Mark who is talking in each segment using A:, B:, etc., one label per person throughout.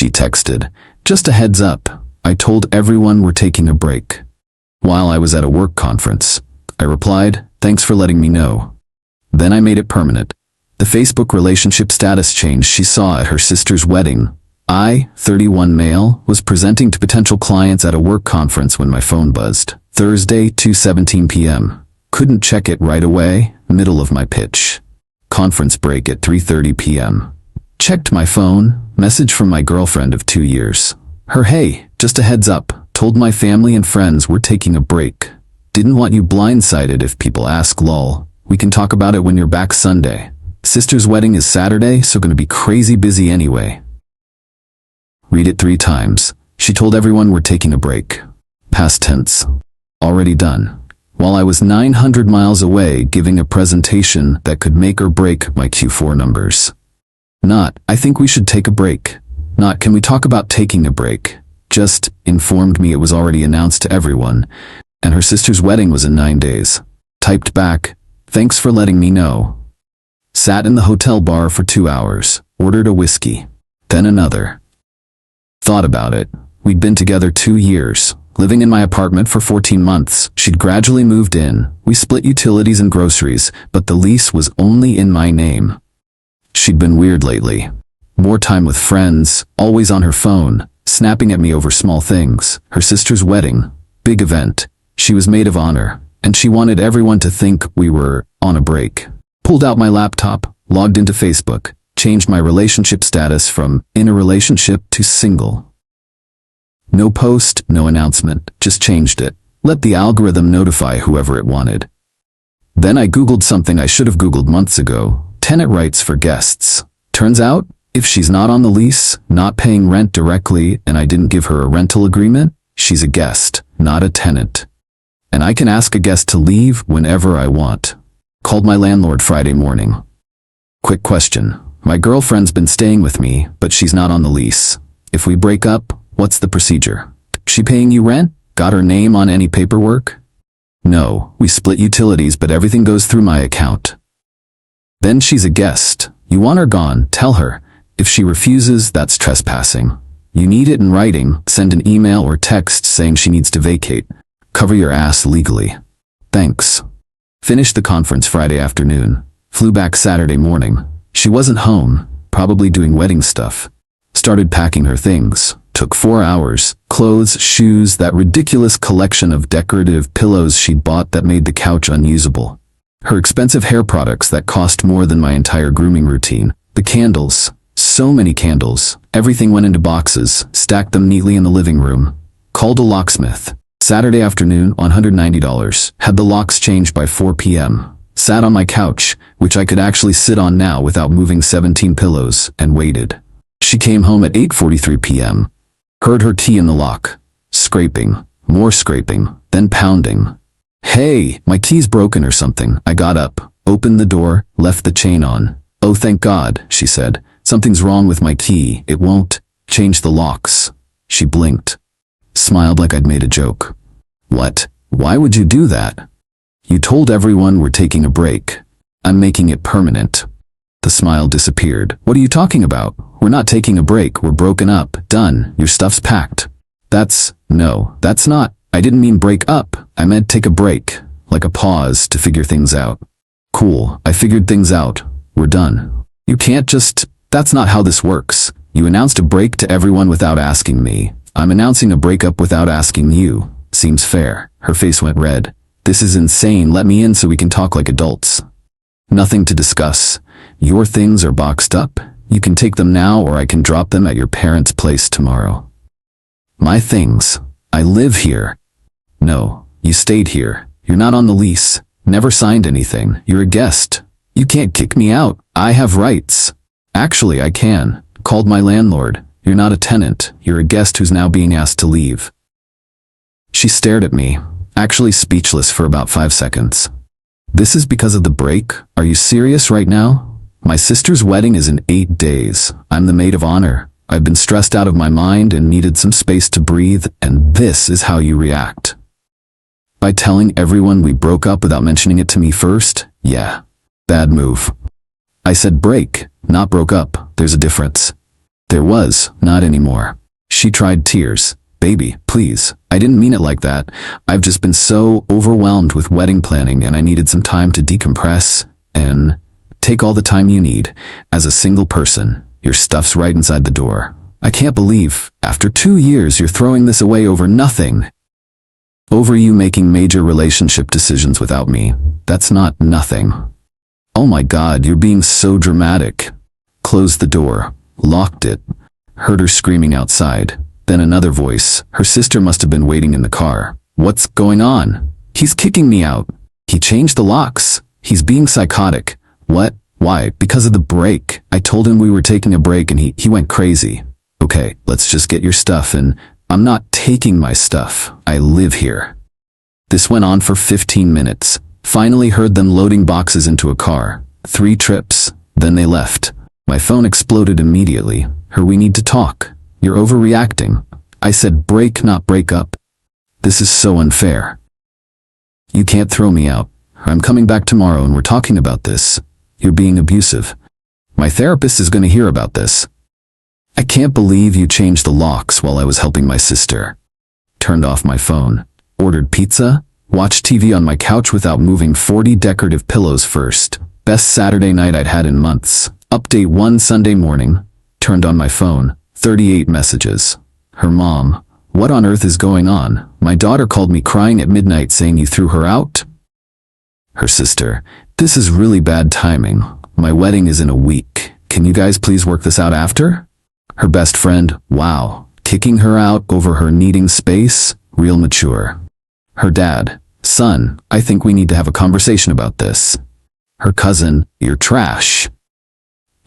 A: She texted, "Just a heads up, I told everyone we're taking a break." While I was at a work conference, I replied, "Thanks for letting me know." Then I made it permanent. The Facebook relationship status change she saw at her sister's wedding. I, 31 male, was presenting to potential clients at a work conference when my phone buzzed. Thursday, 2:17 p.m. Couldn't check it right away, middle of my pitch. Conference break at 3:30 p.m. Checked my phone, message from my girlfriend of 2 years. Her, "Hey, just a heads up, told my family and friends we're taking a break. Didn't want you blindsided if people ask, lol. We can talk about it when you're back Sunday. Sister's wedding is Saturday, so gonna be crazy busy anyway." Read it 3 times. She told everyone we're taking a break. Past tense. Already done. While I was 900 miles away giving a presentation that could make or break my Q4 numbers. Not, "I think we should take a break." Not, "Can we talk about taking a break?" Just informed me it was already announced to everyone, and her sister's wedding was in 9 days. Typed back, "Thanks for letting me know." Sat in the hotel bar for 2 hours, ordered a whiskey. Then another. Thought about it. We'd been together 2 years, living in my apartment for 14 months. She'd gradually moved in. We split utilities and groceries, but the lease was only in my name. She'd been weird lately. More time with friends, always on her phone, snapping at me over small things. Her sister's wedding, big event. She was maid of honor, and she wanted everyone to think we were on a break. Pulled out my laptop, logged into Facebook, changed my relationship status from in a relationship to single. No post, no announcement, just changed it. Let the algorithm notify whoever it wanted. Then I Googled something I should have Googled months ago. Tenant rights for guests. Turns out, if she's not on the lease, not paying rent directly, and I didn't give her a rental agreement, she's a guest, not a tenant. And I can ask a guest to leave whenever I want. Called my landlord Friday morning. Quick question. My girlfriend's been staying with me, but she's not on the lease. If we break up, what's the procedure? She paying you rent? Got her name on any paperwork? No, we split utilities, but everything goes through my account. Then she's a guest. You want her gone, tell her. If she refuses, that's trespassing. You need it in writing, send an email or text saying she needs to vacate. Cover your ass legally. Thanks. Finished the conference Friday afternoon. Flew back Saturday morning. She wasn't home, probably doing wedding stuff. Started packing her things. Took 4 hours. Clothes, shoes, that ridiculous collection of decorative pillows she'd bought that made the couch unusable. Her expensive hair products that cost more than my entire grooming routine. The candles. So many candles. Everything went into boxes, stacked them neatly in the living room. Called a locksmith. Saturday afternoon, $190. Had the locks changed by 4 p.m. Sat on my couch, which I could actually sit on now without moving 17 pillows, and waited. She came home at 8:43 p.m. Heard her key in the lock. Scraping. More scraping. Then pounding. "Hey, my key's broken or something." I got up, opened the door, left the chain on. "Oh, thank God," she said. "Something's wrong with my key. It won't change the locks." She blinked. Smiled like I'd made a joke. "What? Why would you do that?" "You told everyone we're taking a break. I'm making it permanent." The smile disappeared. "What are you talking about? We're not taking a break. We're broken up. Done. Your stuff's packed." No, that's not. I didn't mean break up. I meant take a break. Like a pause to figure things out. Cool. I figured things out. We're done. You can't just... That's not how this works. You announced a break to everyone without asking me. I'm announcing a breakup without asking you. Seems fair. Her face went red. "This is insane. Let me in so we can talk like adults." "Nothing to discuss. Your things are boxed up. You can take them now or I can drop them at your parents' place tomorrow." "My things. I live here." "No, you stayed here. You're not on the lease. Never signed anything. You're a guest. You can't kick me out. I have rights." "Actually, I can. Called my landlord. You're not a tenant. You're a guest who's now being asked to leave." She stared at me, actually speechless for about 5 seconds. "This is because of the break? Are you serious right now? My sister's wedding is in 8 days. I'm the maid of honor. I've been stressed out of my mind and needed some space to breathe, and this is how you react." By telling everyone we broke up without mentioning it to me first? Yeah. Bad move. I said break, not broke up. There's a difference. There was, not anymore. She tried tears. Baby, please, I didn't mean it like that. I've just been so overwhelmed with wedding planning and I needed some time to decompress and take all the time you need. As a single person, your stuff's right inside the door. I can't believe, after 2 years, you're throwing this away over nothing. Over you making major relationship decisions without me. That's not nothing. Oh my God, you're being so dramatic. Closed the door, locked it, heard her screaming outside. Then another voice. Her sister must have been waiting in the car. What's going on? He's kicking me out. He changed the locks. He's being psychotic. What? Why? Because of the break. I told him we were taking a break and he went crazy. Okay, let's just get your stuff and I'm not taking my stuff. I live here. This went on for 15 minutes. Finally heard them loading boxes into a car. 3 trips. Then they left. My phone exploded immediately. We need to talk. You're overreacting. I said break, not break up. This is so unfair. You can't throw me out. I'm coming back tomorrow and we're talking about this. You're being abusive. My therapist is going to hear about this. I can't believe you changed the locks while I was helping my sister. Turned off my phone. Ordered pizza. Watched TV on my couch without moving 40 decorative pillows first. Best Saturday night I'd had in months. Update 1 Sunday morning. Turned on my phone. 38 messages. Her mom. What on earth is going on? My daughter called me crying at midnight saying you threw her out? Her sister. This is really bad timing. My wedding is in a week. Can you guys please work this out after? Her best friend. Wow. Kicking her out over her needing space? Real mature. Her dad. Son, I think we need to have a conversation about this. Her cousin. You're trash.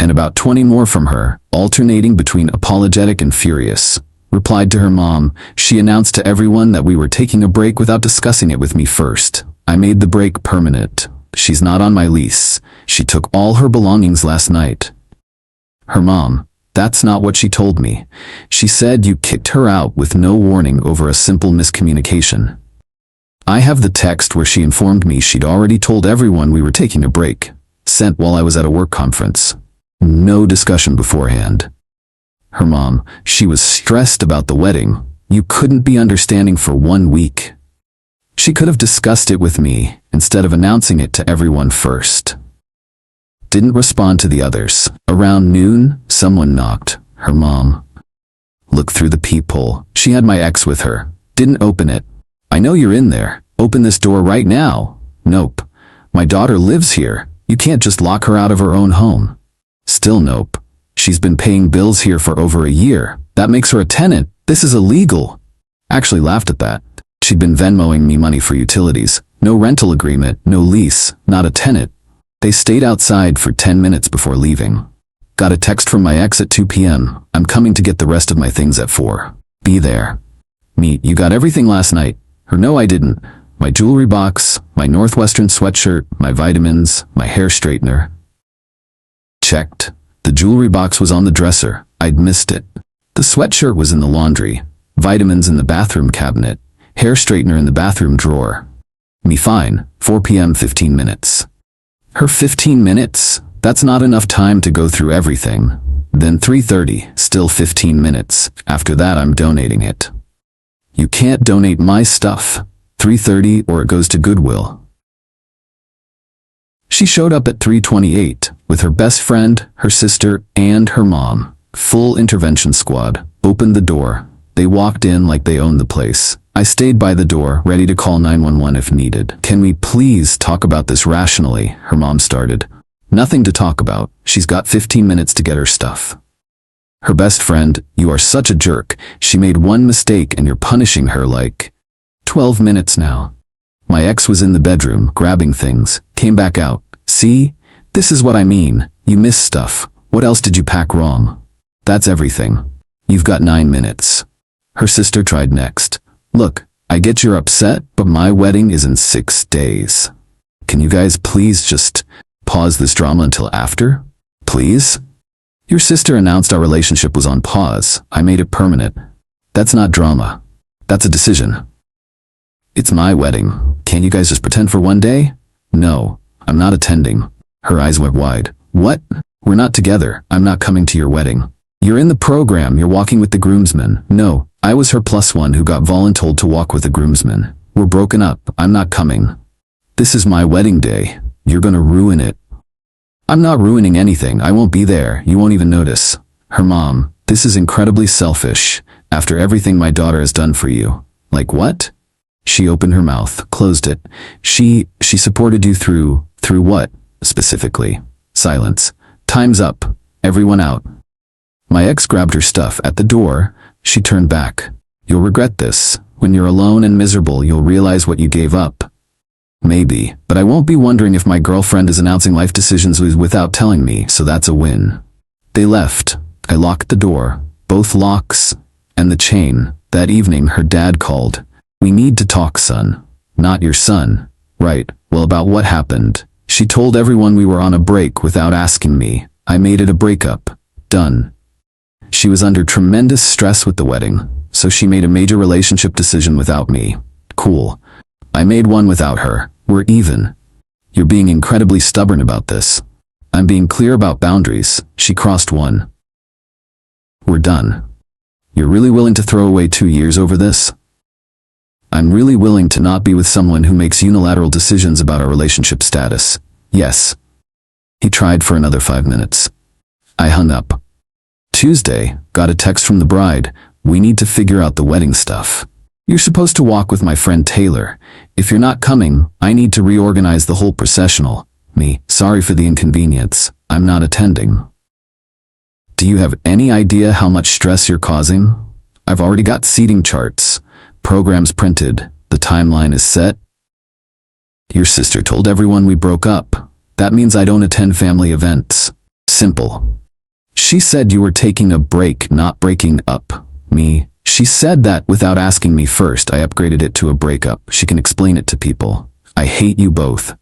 A: And about 20 more from her, alternating between apologetic and furious. Replied to her mom. She announced to everyone that we were taking a break without discussing it with me first. I made the break permanent. She's not on my lease. She took all her belongings last night. Her mom. That's not what she told me. She said you kicked her out with no warning over a simple miscommunication. I have the text where she informed me she'd already told everyone we were taking a break. Sent while I was at a work conference. No discussion beforehand. Her mom. She was stressed about the wedding. You couldn't be understanding for 1 week. She could have discussed it with me instead of announcing it to everyone first. Didn't respond to the others. Around noon, someone knocked. Her mom. Looked through the peephole. She had my ex with her. Didn't open it. I know you're in there. Open this door right now. Nope. My daughter lives here. You can't just lock her out of her own home. Still nope. She's been paying bills here for over a year. That makes her a tenant. This is illegal. Actually laughed at that. She'd been Venmoing me money for utilities. No rental agreement, no lease, not a tenant. They stayed outside for 10 minutes before leaving. Got a text from my ex at 2 p.m. I'm coming to get the rest of my things at 4. Be there. Me, you got everything last night. Her, no I didn't. My jewelry box, my Northwestern sweatshirt, my vitamins, my hair straightener. Checked. The jewelry box was on the dresser. I'd missed it. The sweatshirt was in the laundry. Vitamins in the bathroom cabinet. Hair straightener in the bathroom drawer. Me fine. 4 p.m. 15 minutes. Her 15 minutes? That's not enough time to go through everything. Then 3:30, still 15 minutes. After that I'm donating it. You can't donate my stuff. 3:30 or it goes to Goodwill. She showed up at 3:28 with her best friend, her sister, and her mom. Full intervention squad. Opened the door. They walked in like they owned the place. I stayed by the door, ready to call 911 if needed. Can we please talk about this rationally? Her mom started. Nothing to talk about. She's got 15 minutes to get her stuff. Her best friend, you are such a jerk. She made one mistake and you're punishing her like 12 minutes now. My ex was in the bedroom, grabbing things, came back out. See? This is what I mean. You missed stuff. What else did you pack wrong? That's everything. You've got 9 minutes. Her sister tried next. Look, I get you're upset, but my wedding is in 6 days. Can you guys please just pause this drama until after? Please? Your sister announced our relationship was on pause. I made it permanent. That's not drama. That's a decision. It's my wedding. Can't you guys just pretend for 1 day? No, I'm not attending. Her eyes went wide. What? We're not together. I'm not coming to your wedding. You're in the program, you're walking with the groomsmen. No, I was her +1 who got voluntold to walk with the groomsmen. We're broken up, I'm not coming. This is my wedding day. You're gonna ruin it. I'm not ruining anything, I won't be there, you won't even notice. Her mom, this is incredibly selfish, after everything my daughter has done for you. Like what? She opened her mouth, closed it. She supported you through what, specifically? Silence. Time's up. Everyone out. My ex grabbed her stuff at the door. She turned back. You'll regret this. When you're alone and miserable, you'll realize what you gave up. Maybe, but I won't be wondering if my girlfriend is announcing life decisions without telling me, so that's a win. They left. I locked the door, both locks, and the chain. That evening, her dad called. We need to talk, son. Not your son. Right, well, about what happened. She told everyone we were on a break without asking me. I made it a breakup. Done. She was under tremendous stress with the wedding, so she made a major relationship decision without me. Cool. I made one without her. We're even. You're being incredibly stubborn about this. I'm being clear about boundaries. She crossed one. We're done. You're really willing to throw away 2 years over this? I'm really willing to not be with someone who makes unilateral decisions about our relationship status. Yes. He tried for another 5 minutes. I hung up. Tuesday, got a text from the bride. We need to figure out the wedding stuff. You're supposed to walk with my friend Taylor. If you're not coming, I need to reorganize the whole processional. Me, sorry for the inconvenience. I'm not attending. Do you have any idea how much stress you're causing? I've already got seating charts. Programs printed. The timeline is set. Your sister told everyone we broke up. That means I don't attend family events. Simple. She said you were taking a break, not breaking up. Me. She said that without asking me first. I upgraded it to a breakup. She can explain it to people. I hate you both.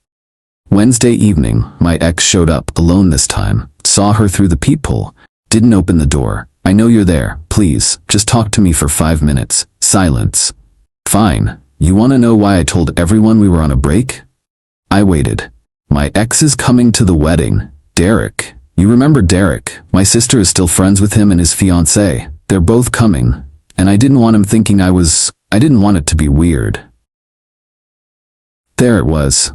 A: Wednesday evening, my ex showed up, alone this time. Saw her through the peephole. Didn't open the door. I know you're there. Please, just talk to me for 5 minutes. Silence. Fine. You want to know why I told everyone we were on a break? I waited. My ex is coming to the wedding. Derek. You remember Derek? My sister is still friends with him and his fiancée. They're both coming. And I didn't want him thinking I didn't want it to be weird. There it was.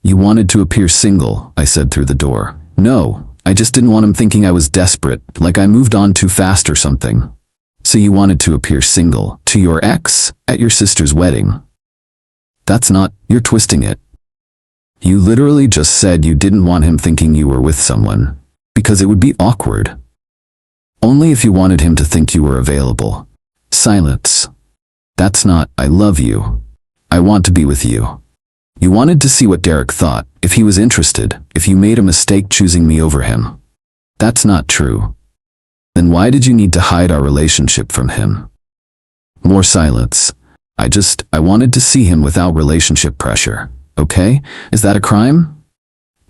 A: You wanted to appear single, I said through the door. No, I just didn't want him thinking I was desperate, like I moved on too fast or something. So you wanted to appear single, to your ex, at your sister's wedding. That's not, you're twisting it. You literally just said you didn't want him thinking you were with someone, because it would be awkward. Only if you wanted him to think you were available. Silence. That's not, I love you. I want to be with you. You wanted to see what Derek thought, if he was interested, if you made a mistake choosing me over him. That's not true. Then why did you need to hide our relationship from him? More silence. I wanted to see him without relationship pressure. Okay? Is that a crime?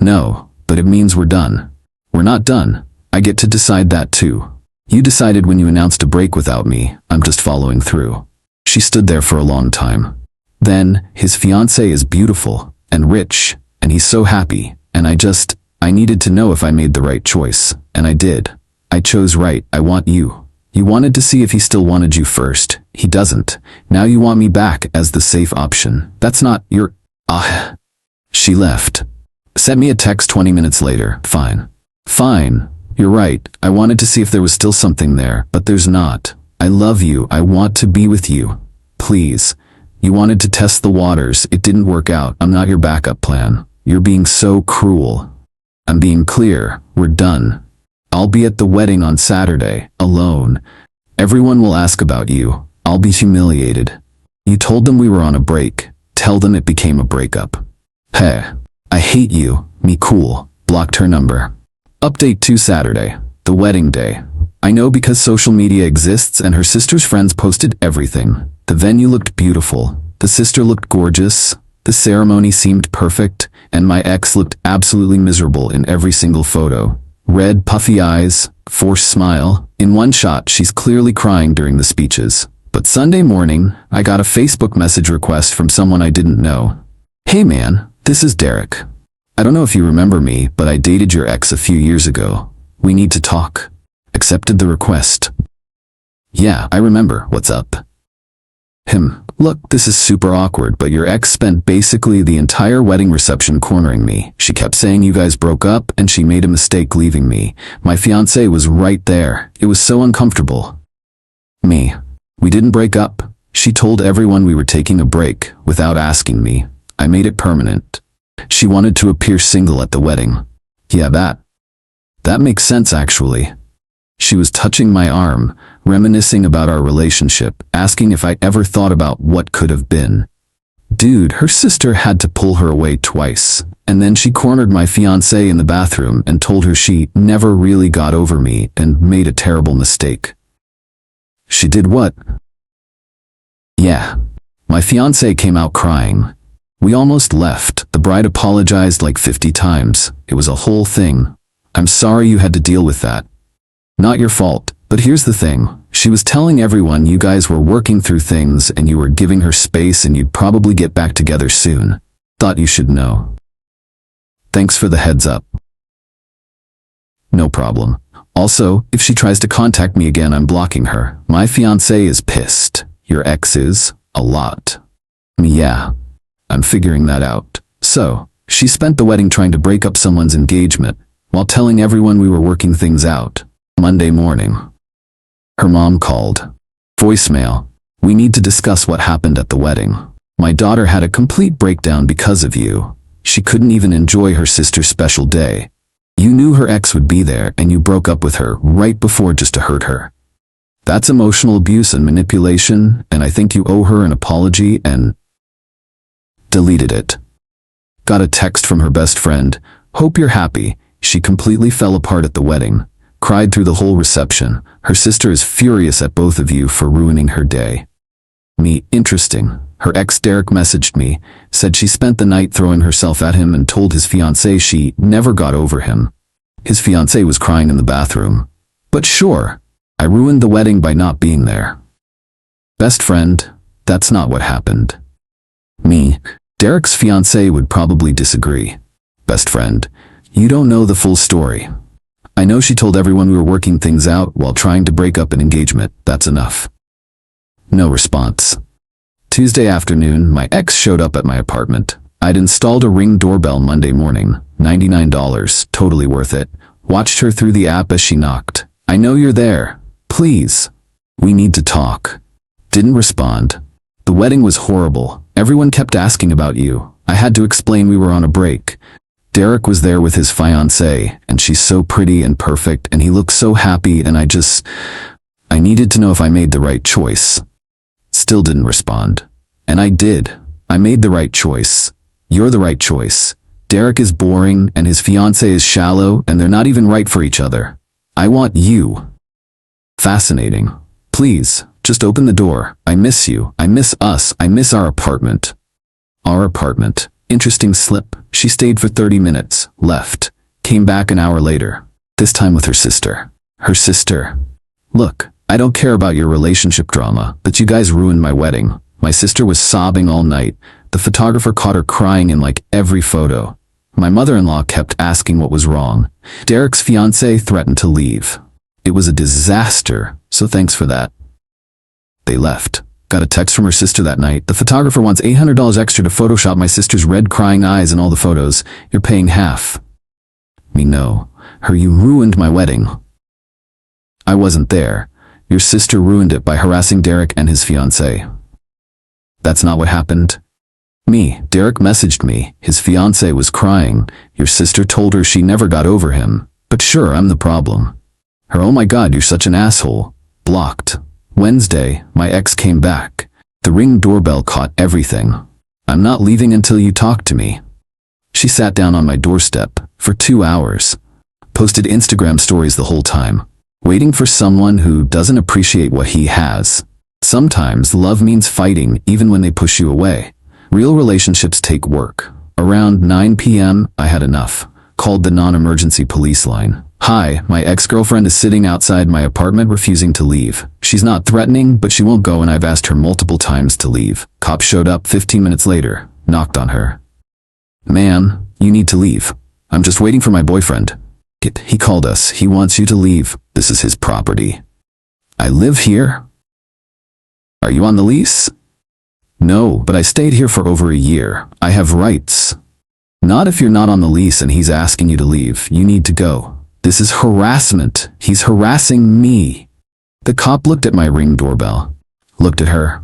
A: No, but it means we're done. We're not done. I get to decide that too. You decided when you announced a break without me. I'm just following through. She stood there for a long time. Then, his fiancée is beautiful and rich, and he's so happy, and I needed to know if I made the right choice, and I did. I chose right. I want you. You wanted to see if he still wanted you first. He doesn't. Now you want me back as the safe option. That's not your... She left. Sent me a text 20 minutes later. Fine. Fine. You're right. I wanted to see if there was still something there, but there's not. I love you. I want to be with you. Please. You wanted to test the waters. It didn't work out. I'm not your backup plan. You're being so cruel. I'm being clear. We're done. I'll be at the wedding on Saturday, alone. Everyone will ask about you. I'll be humiliated. You told them we were on a break. Tell them it became a breakup. Hey, I hate you. Me cool. Blocked her number. Update 2 Saturday, the wedding day. I know because social media exists and her sister's friends posted everything. The venue looked beautiful. The sister looked gorgeous. The ceremony seemed perfect, and my ex looked absolutely miserable in every single photo. Red, puffy eyes, forced smile. In one shot, she's clearly crying during the speeches. But Sunday morning, I got a Facebook message request from someone I didn't know. Hey man, this is Derek. I don't know if you remember me, but I dated your ex a few years ago. We need to talk. accepted the request. Yeah, I remember. What's up? Look, this is super awkward, but your ex spent basically the entire wedding reception cornering me. She kept saying you guys broke up and she made a mistake leaving me. My fiancé was right there. It was so uncomfortable. We didn't break up. She told everyone we were taking a break without asking me. I made it permanent. She wanted to appear single at the wedding. Yeah, that makes sense actually. She was touching my arm, reminiscing about our relationship, asking if I ever thought about what could have been. Dude, her sister had to pull her away twice, and then she cornered my fiancé in the bathroom and told her she never really got over me and made a terrible mistake. She did what? Yeah. My fiancé came out crying. We almost left. The bride apologized like 50 times. It was a whole thing. I'm sorry you had to deal with that. Not your fault, but here's the thing. She was telling everyone you guys were working through things and you were giving her space and you'd probably get back together soon. Thought you should know. Thanks for the heads up. No problem. Also, if she tries to contact me again, I'm blocking her. My fiancé is pissed. Your ex is? A lot. Yeah. I'm figuring that out. So, she spent the wedding trying to break up someone's engagement while telling everyone we were working things out. Monday morning. Her mom called. Voicemail. We need to discuss what happened at the wedding. My daughter had a complete breakdown because of you. She couldn't even enjoy her sister's special day. You knew her ex would be there and you broke up with her right before just to hurt her. That's emotional abuse and manipulation, and I think you owe her an apology and deleted it. Got a text from her best friend. Hope you're happy. She completely fell apart at the wedding. Cried through the whole reception. Her sister is furious at both of you for ruining her day. Interesting. Her ex Derek messaged me, said she spent the night throwing herself at him and told his fiancé she never got over him. His fiancé was crying in the bathroom. But sure, I ruined the wedding by not being there. Best friend, that's not what happened. Derek's fiancé would probably disagree. Best friend, you don't know the full story. I know she told everyone we were working things out while trying to break up an engagement. That's enough. No response. Tuesday afternoon, my ex showed up at my apartment. I'd installed a Ring doorbell Monday morning. $99, totally worth it. Watched her through the app as she knocked. I know you're there. Please. We need to talk. Didn't respond. The wedding was horrible. Everyone kept asking about you. I had to explain we were on a break. Derek was there with his fiancée, and she's so pretty and perfect, and he looked so happy, and I needed to know if I made the right choice. Still didn't respond. And I did. I made the right choice. You're the right choice. Derek is boring, and his fiancée is shallow, and they're not even right for each other. I want you. Fascinating. Please, just open the door. I miss you. I miss us. I miss our apartment. Our apartment. Interesting slip. She stayed for 30 minutes, left, came back an hour later, this time with her sister. Her sister. Look, I don't care about your relationship drama, but you guys ruined my wedding. My sister was sobbing all night. The photographer caught her crying in like every photo. My mother-in-law kept asking what was wrong. Derek's fiancé threatened to leave. It was a disaster, so thanks for that. They left. Got a text from her sister that night. The photographer wants $800 extra to Photoshop my sister's red crying eyes in all the photos. You're paying half. No. You ruined my wedding. I wasn't there. Your sister ruined it by harassing Derek and his fiancée. That's not what happened. Derek messaged me. His fiancée was crying. Your sister told her she never got over him. But sure, I'm the problem. Oh my god, you're such an asshole. Blocked. Wednesday, my ex came back. The Ring doorbell caught everything. I'm not leaving until you talk to me. She sat down on my doorstep for 2 hours. Posted Instagram stories the whole time. Waiting for someone who doesn't appreciate what he has. Sometimes love means fighting even when they push you away. Real relationships take work. Around 9 p.m., I had enough. Called the non-emergency police line. Hi, my ex-girlfriend is sitting outside my apartment refusing to leave. She's not threatening, but she won't go and I've asked her multiple times to leave. Cop showed up 15 minutes later, knocked on her. Ma'am, you need to leave. I'm just waiting for my boyfriend. He called us. He wants you to leave. This is his property. I live here. Are you on the lease? No, but I stayed here for over a year. I have rights. Not if you're not on the lease and he's asking you to leave. You need to go. This is harassment. He's harassing me. The cop looked at my Ring doorbell. Looked at her.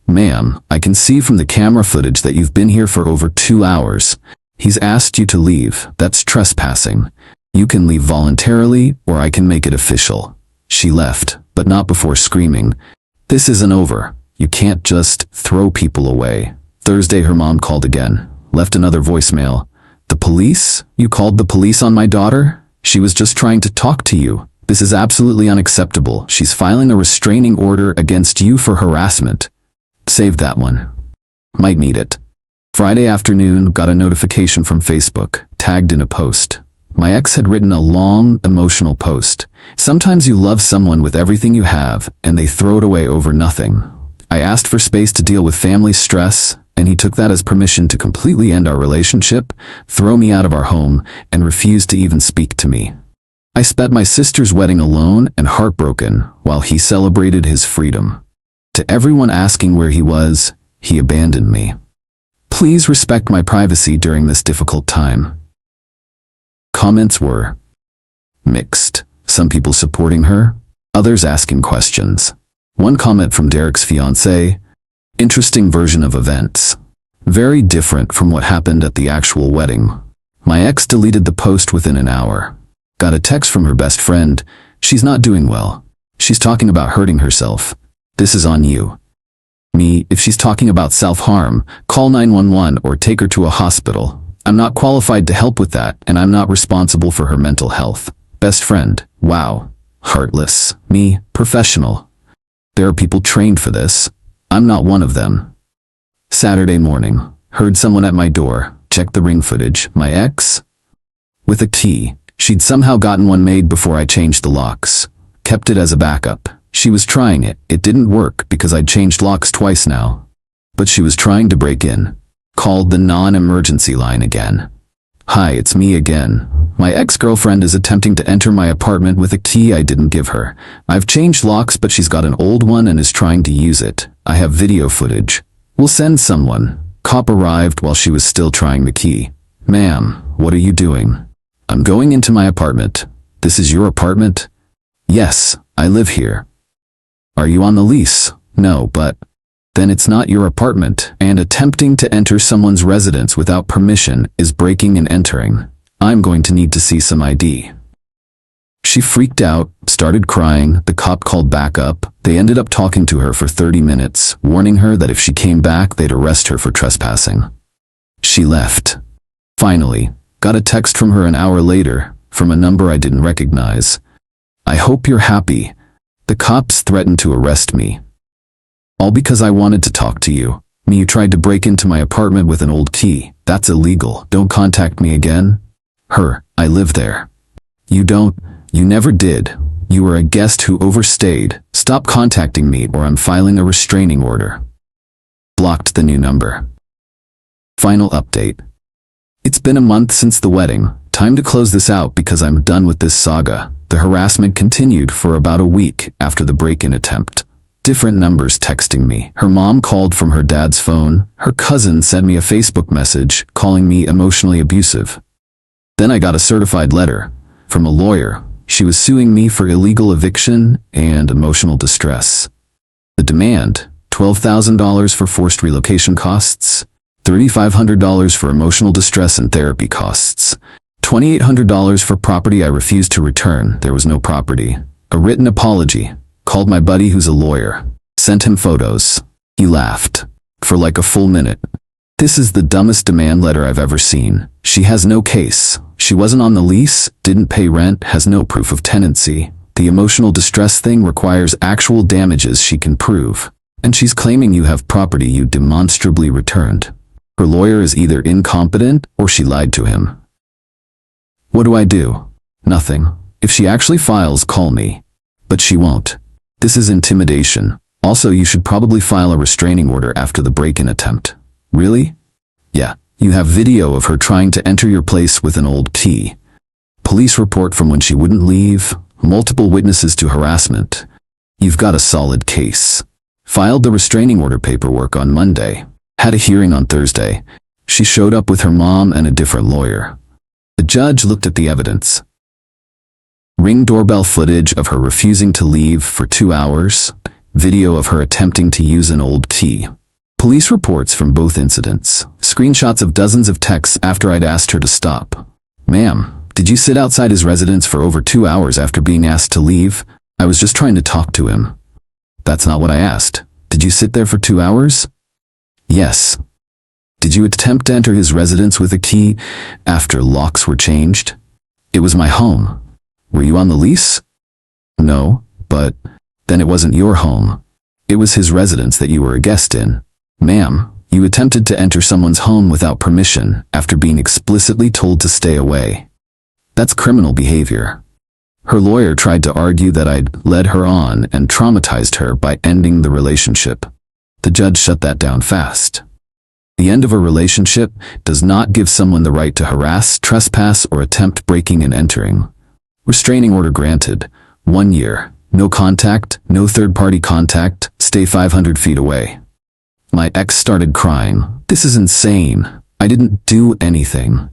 A: Ma'am, I can see from the camera footage that you've been here for over 2 hours. He's asked you to leave. That's trespassing. You can leave voluntarily, or I can make it official. She left, but not before screaming, "This isn't over. You can't just throw people away." Thursday, her mom called again, left another voicemail. "The police? You called the police on my daughter? She was just trying to talk to you. This is absolutely unacceptable. She's filing a restraining order against you for harassment." Save that one. Might need it. Friday afternoon, got a notification from Facebook, tagged in a post. My ex had written a long, emotional post. Sometimes you love someone with everything you have, and they throw it away over nothing. I asked for space to deal with family stress, and he took that as permission to completely end our relationship, throw me out of our home, and refuse to even speak to me. I spent my sister's wedding alone and heartbroken while he celebrated his freedom. To everyone asking where he was, he abandoned me. Please respect my privacy during this difficult time. Comments were mixed. Some people supporting her, others asking questions. One comment from Derek's fiancée, "Interesting version of events. Very different from what happened at the actual wedding." My ex deleted the post within an hour. Got a text from her best friend, "She's not doing well. She's talking about hurting herself. This is on you." Me, "If she's talking about self-harm, call 911 or take her to a hospital. I'm not qualified to help with that, and I'm not responsible for her mental health." Best friend, "Wow. Heartless." Me, "Professional. There are people trained for this. I'm not one of them." Saturday morning, heard someone at my door, checked the Ring footage. My ex? With a key. She'd somehow gotten one made before I changed the locks. Kept it as a backup. She was trying it. It didn't work because I'd changed locks twice now. But she was trying to break in. Called the non-emergency line again. "Hi, it's me again. My ex-girlfriend is attempting to enter my apartment with a key I didn't give her. I've changed locks, but she's got an old one and is trying to use it. I have video footage. We'll send someone." Cop arrived while she was still trying the key. "Ma'am, what are you doing?" "I'm going into my apartment." "This is your apartment?" "Yes, I live here." "Are you on the lease?" "No, but..." "Then it's not your apartment, and attempting to enter someone's residence without permission is breaking and entering. I'm going to need to see some ID." She freaked out, started crying. The cop called back up. They ended up talking to her for 30 minutes, warning her that if she came back, they'd arrest her for trespassing. She left. Finally, got a text from her an hour later, from a number I didn't recognize. "I hope you're happy. The cops threatened to arrest me. All because I wanted to talk to you. You tried to break into my apartment with an old key. That's illegal. Don't contact me again." Her, "I live there." "You don't. You never did. You were a guest who overstayed. Stop contacting me or I'm filing a restraining order." Blocked the new number. Final update. It's been a month since the wedding. Time to close this out because I'm done with this saga. The harassment continued for about a week after the break-in attempt. Different numbers texting me. Her mom called from her dad's phone. Her cousin sent me a Facebook message calling me emotionally abusive. Then I got a certified letter from a lawyer. She was suing me for illegal eviction and emotional distress. The demand, $12,000 for forced relocation costs, $3,500 for emotional distress and therapy costs, $2,800 for property I refused to return. There was no property. A written apology. Called my buddy who's a lawyer. Sent him photos. He laughed. For like a full minute. "This is the dumbest demand letter I've ever seen. She has no case. She wasn't on the lease, didn't pay rent, has no proof of tenancy. The emotional distress thing requires actual damages she can prove. And she's claiming you have property you demonstrably returned. Her lawyer is either incompetent or she lied to him." What do I do? Nothing. If she actually files, call me. But she won't. This is intimidation. Also, you should probably file a restraining order after the break-in attempt. Really? Yeah. You have video of her trying to enter your place with an old key. police report from when she wouldn't leave, multiple witnesses to harassment. You've got a solid case. Filed the restraining order paperwork on Monday. Had a hearing on Thursday. She showed up with her mom and a different lawyer. The judge looked at the evidence. Ring doorbell footage of her refusing to leave for 2 hours. Video of her attempting to use an old key. Police reports from both incidents. Screenshots of dozens of texts after I'd asked her to stop. Ma'am, did you sit outside his residence for over 2 hours after being asked to leave? I was just trying to talk to him. That's not what I asked. Did you sit there for 2 hours? Yes. Did you attempt to enter his residence with a key after locks were changed? It was my home. Were you on the lease? No, but then it wasn't your home. It was his residence that you were a guest in. Ma'am, you attempted to enter someone's home without permission after being explicitly told to stay away. That's criminal behavior. Her lawyer tried to argue that I'd led her on and traumatized her by ending the relationship. The judge shut that down fast. The end of a relationship does not give someone the right to harass, trespass, or attempt breaking and entering. Restraining order granted. 1 year. No contact, no third-party contact, stay 500 feet away. My ex started crying. This is insane. I didn't do anything.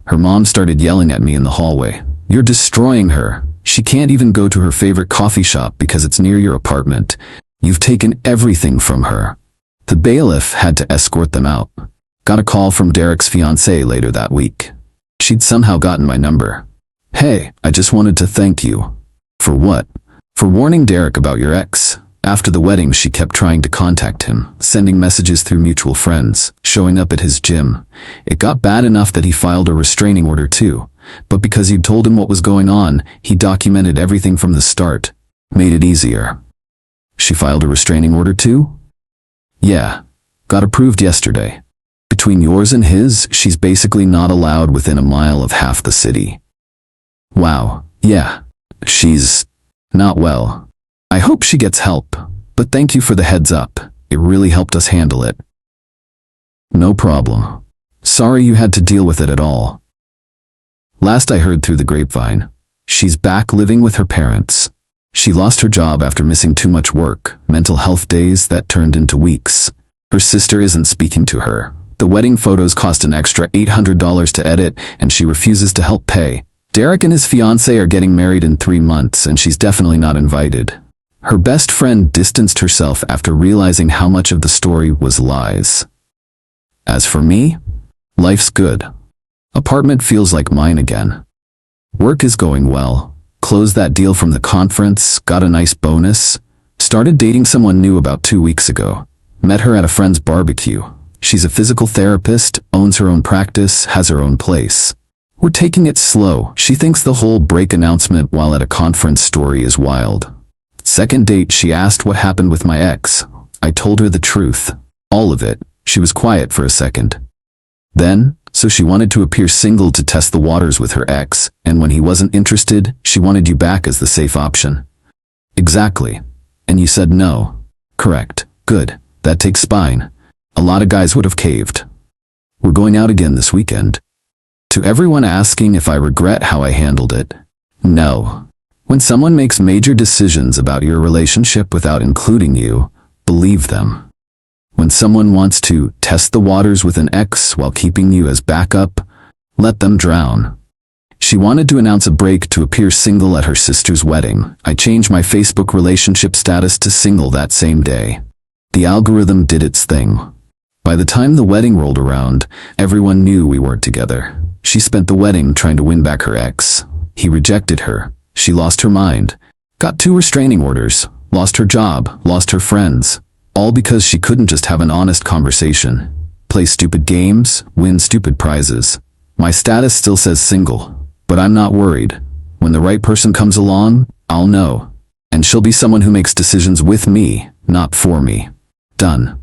A: Her mom started yelling at me in the hallway. You're destroying her. She can't even go to her favorite coffee shop because it's near your apartment. You've taken everything from her. The bailiff had to escort them out. Got a call from Derek's fiancée later that week. She'd somehow gotten my number. Hey, I just wanted to thank you. For what? For warning Derek about your ex. After the wedding, she kept trying to contact him, sending messages through mutual friends, showing up at his gym. It got bad enough that he filed a restraining order too. But because you'd told him what was going on, he documented everything from the start. Made it easier. She filed a restraining order too? Yeah. Got approved yesterday. Between yours and his, she's basically not allowed within a mile of half the city. Wow. Yeah. She's not well. I hope she gets help, but thank you for the heads up. It really helped us handle it. No problem. Sorry you had to deal with it at all. Last I heard through the grapevine, she's back living with her parents. She lost her job after missing too much work, mental health days that turned into weeks. Her sister isn't speaking to her. The wedding photos cost an extra $800 to edit, and she refuses to help pay. Derek and his fiancée are getting married in 3 months, and she's definitely not invited. Her best friend distanced herself after realizing how much of the story was lies. As for me, life's good. Apartment feels like mine again. Work is going well. Closed that deal from the conference, got a nice bonus. Started dating someone new about 2 weeks ago. Met her at a friend's barbecue. She's a physical therapist, owns her own practice, has her own place. We're taking it slow. She thinks the whole break announcement while at a conference story is wild. Second date, she asked what happened with my ex. I told her the truth. All of it. She was quiet for a second. Then, so she wanted to appear single to test the waters with her ex, and when he wasn't interested, she wanted you back as the safe option. Exactly. And you said no. Correct. Good. That takes spine. A lot of guys would have caved. We're going out again this weekend. To everyone asking if I regret how I handled it, no. When someone makes major decisions about your relationship without including you, believe them. When someone wants to test the waters with an ex while keeping you as backup, let them drown. She wanted to announce a break to appear single at her sister's wedding. I changed my Facebook relationship status to single that same day. The algorithm did its thing. By the time the wedding rolled around, everyone knew we weren't together. She spent the wedding trying to win back her ex. He rejected her. She lost her mind. Got 2 restraining orders. Lost her job. Lost her friends. All because she couldn't just have an honest conversation. Play stupid games. Win stupid prizes. My status still says single. But I'm not worried. When the right person comes along, I'll know. And she'll be someone who makes decisions with me, not for me. Done.